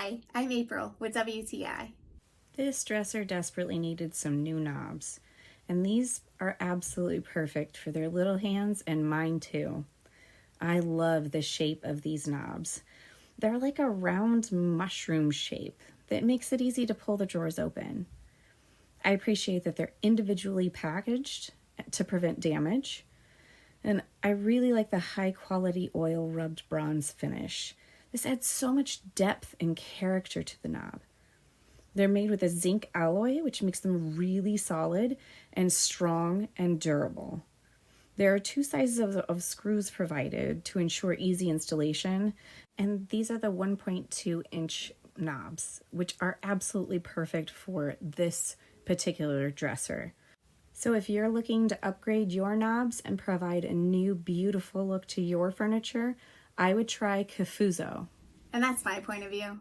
Hi, I'm April with WTI. This dresser desperately needed some new knobs, and these are absolutely perfect for their little hands and mine too. I love the shape of these knobs. They're like a round mushroom shape that makes it easy to pull the drawers open. I appreciate that they're individually packaged to prevent damage, and I really like the high quality oil rubbed bronze finish. This adds so much depth and character to the knob. They're made with a zinc alloy, which makes them really solid and strong and durable. There are 2 sizes of screws provided to ensure easy installation, and these are the 1.2-inch knobs, which are absolutely perfect for this particular dresser. So if you're looking to upgrade your knobs and provide a new beautiful look to your furniture, I would try KOOFIZO. And that's my point of view.